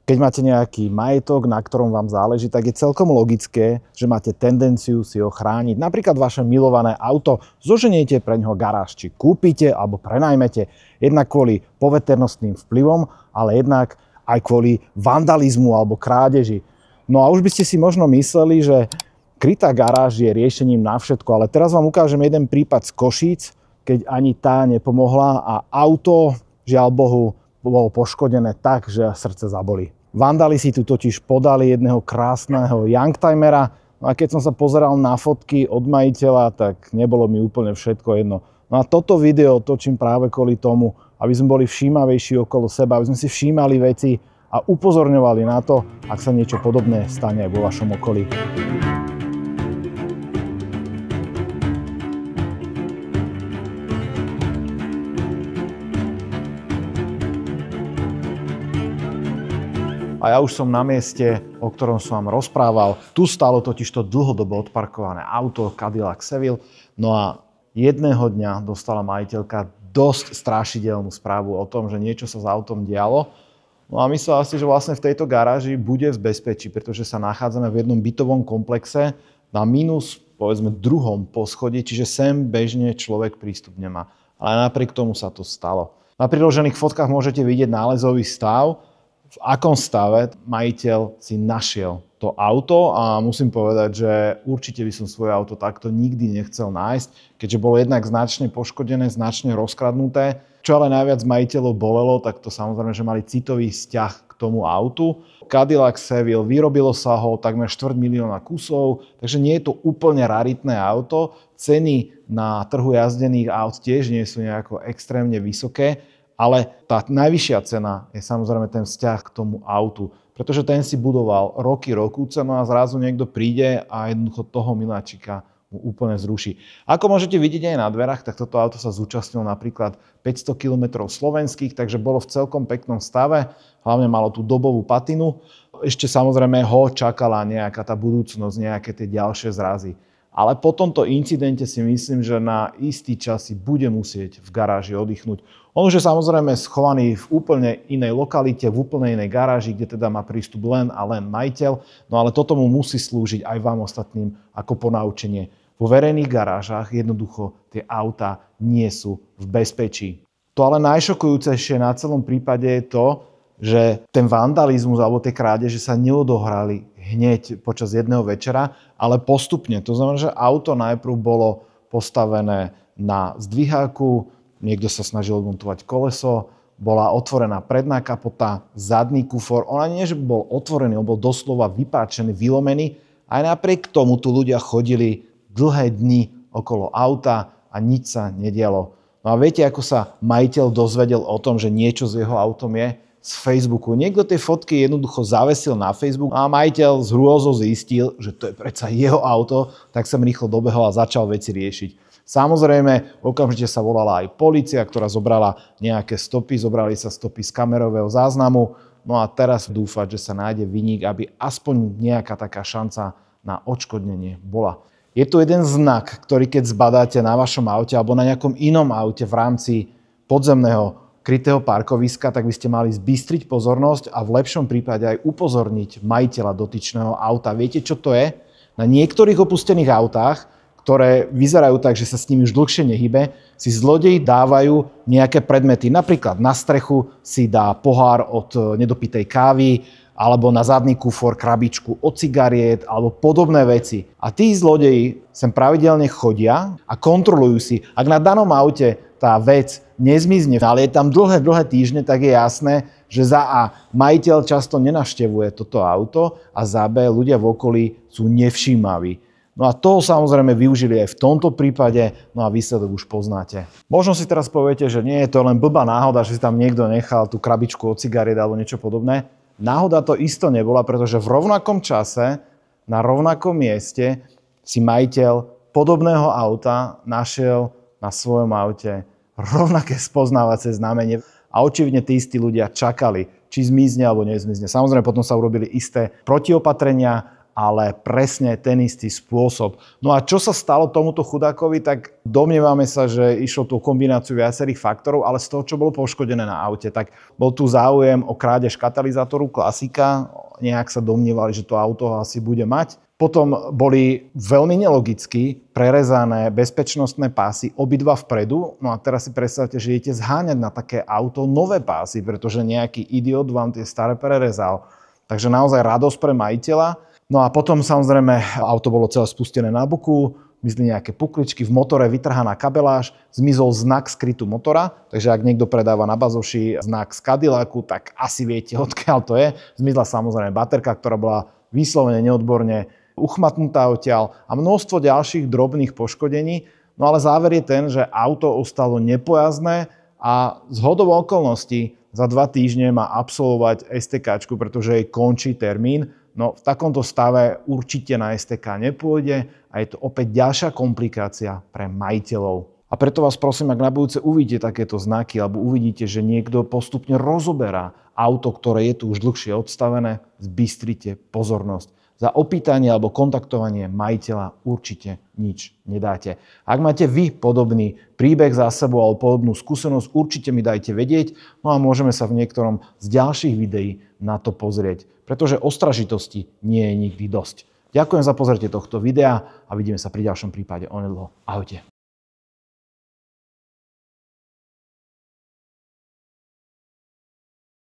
Keď máte nejaký majetok, na ktorom vám záleží, tak je celkom logické, že máte tendenciu si ho chrániť. Napríklad vaše milované auto zoženiete pre ňoho garáž, či kúpite alebo prenajmete. Jednak kvôli poveternostným vplyvom, ale jednak aj kvôli vandalizmu alebo krádeži. No a už by ste si možno mysleli, že krytá garáž je riešením na všetko, ale teraz vám ukážem jeden prípad z Košíc, keď ani tá nepomohla a auto, žiaľ Bohu, bolo poškodené tak, že srdce zabolí. Vandali si tu totiž podali jedného krásneho youngtimera, no a keď som sa pozeral na fotky od majiteľa, tak nebolo mi úplne všetko jedno. No a toto video točím práve kvôli tomu, aby sme boli všímavejší okolo seba, aby sme si všímali veci a upozorňovali na to, ak sa niečo podobné stane aj vo vašom okolí. A ja už som na mieste, o ktorom som vám rozprával. Tu stálo totižto dlhodobo odparkované auto Cadillac Seville. No a jedného dňa dostala majiteľka dosť strašidelnú správu o tom, že niečo sa s autom dialo. No a myslela si, že vlastne v tejto garáži bude v bezpečí, pretože sa nachádzame v jednom bytovom komplexe na minus, povedzme, druhom poschodí, čiže sem bežne človek prístup nemá. Ale napriek tomu sa to stalo. Na priložených fotkách môžete vidieť nálezový stav, v akom stave majiteľ si našiel to auto a musím povedať, že určite by som svoje auto takto nikdy nechcel nájsť, keďže bolo jednak značne poškodené, značne rozkradnuté. Čo ale najviac majiteľov bolelo, tak to samozrejme, že mali citový vzťah k tomu autu. Cadillac Seville, vyrobilo sa ho takmer 250 000 kusov, takže nie je to úplne raritné auto. Ceny na trhu jazdených aut tiež nie sú nejako extrémne vysoké. Ale tá najvyššia cena je samozrejme ten vzťah k tomu autu, pretože ten si budoval roky no a zrazu niekto príde a jednoducho toho miláčika mu úplne zruší. Ako môžete vidieť aj na dverách, tak toto auto sa zúčastnilo napríklad 500 km slovenských, takže bolo v celkom peknom stave, hlavne malo tú dobovú patinu. Ešte samozrejme ho čakala nejaká tá budúcnosť, nejaké tie ďalšie zrazy. Ale po tomto incidente si myslím, že na istý čas si bude musieť v garáži oddychnúť. On už je samozrejme schovaný v úplne inej lokalite, v úplne inej garáži, kde teda má prístup len a len majiteľ. No ale toto mu musí slúžiť aj vám ostatným ako ponaučenie. Vo verejných garážach jednoducho tie autá nie sú v bezpečí. To ale najšokujúcejšie na celom prípade je to, že ten vandalizmus alebo tie krádeže sa neodohrali hneď počas jedného večera, ale postupne. To znamená, že auto najprv bolo postavené na zdviháku, niekto sa snažil odmontovať koleso, bola otvorená predná kapota, zadný kufor. Ona nie, že bol otvorený, on bol doslova vypáčený, vylomený. Aj napriek tomu tu ľudia chodili dlhé dni okolo auta a nič sa nedialo. No a viete, ako sa majiteľ dozvedel o tom, že niečo s jeho autom je? Z Facebooku. Niekto tie fotky jednoducho zavesil na Facebook a majiteľ z hrôzou zistil, že to je predsa jeho auto, tak som rýchlo dobehol a začal veci riešiť. Samozrejme, okamžite sa volala aj polícia, ktorá zobrala nejaké stopy, zobrali sa stopy z kamerového záznamu. No a teraz dúfať, že sa nájde vinník, aby aspoň nejaká taká šanca na odškodnenie bola. Je tu jeden znak, ktorý keď zbadáte na vašom aute alebo na nejakom inom aute v rámci podzemného krytého parkoviska, tak by ste mali zbystriť pozornosť a v lepšom prípade aj upozorniť majiteľa dotyčného auta. Viete, čo to je? Na niektorých opustených autách, ktoré vyzerajú tak, že sa s nimi už dlhšie nehybe, si zlodeji dávajú nejaké predmety. Napríklad na strechu si dá pohár od nedopitej kávy, alebo na zadný kufor krabičku od cigariet, alebo podobné veci. A tí zlodeji sem pravidelne chodia a kontrolujú si, ak na danom aute tá vec nezmizne, ale je tam dlhé týždne, tak je jasné, že za A majiteľ často nenavštevuje toto auto a za B ľudia v okolí sú nevšímaví. No a to samozrejme využili aj v tomto prípade, no a výsledok už poznáte. Možno si teraz poviete, že nie je to len blbá náhoda, že si tam niekto nechal tú krabičku od cigariet alebo niečo podobné. Náhoda to isto nebola, pretože v rovnakom čase, na rovnakom mieste si majiteľ podobného auta našiel na svojom aute rovnaké spoznávacie znamenie a očividne tí istí ľudia čakali, či zmizne alebo nezmizne. Samozrejme potom sa urobili isté protiopatrenia ale presne ten istý spôsob. No a čo sa stalo tomuto chudákovi, tak domnievame sa, že išlo tú kombináciu viacerých faktorov, ale z toho, čo bolo poškodené na aute, tak bol tu záujem o krádež katalizátoru, klasika, nejak sa domnievali, že to auto asi bude mať. Potom boli veľmi nelogicky prerezané bezpečnostné pásy, obidva vpredu. No a teraz si predstavte, že idete zháňať na také auto nové pásy, pretože nejaký idiot vám tie staré prerezal. Takže naozaj radosť pre majiteľa. No a potom samozrejme auto bolo celé spustené na boku, zmizli nejaké pukličky, v motore vytrhaná kabeláž, zmizol znak skrytu motora, takže ak niekto predáva na bazoši znak z Cadillacu, tak asi viete, odkiaľ to je. Zmizla samozrejme baterka, ktorá bola vyslovene neodborne uchmatnutá odtiaľ a množstvo ďalších drobných poškodení. No ale záver je ten, že auto ostalo nepojazdné a zhodou okolností za 2 týždne má absolvovať STK, pretože jej končí termín. No v takomto stave určite na STK nepôjde a je to opäť ďalšia komplikácia pre majiteľov. A preto vás prosím, ak na budúce uvidíte takéto znaky alebo uvidíte, že niekto postupne rozoberá auto, ktoré je tu už dlhšie odstavené, zbystrite pozornosť. Za opýtanie alebo kontaktovanie majiteľa určite nič nedáte. Ak máte vy podobný príbeh za sebou alebo podobnú skúsenosť, určite mi dajte vedieť, no a môžeme sa v niektorom z ďalších videí na to pozrieť, pretože ostražitosti nie je nikdy dosť. Ďakujem za pozornosť tohto videa a vidíme sa pri ďalšom prípade onedlho. Ahojte.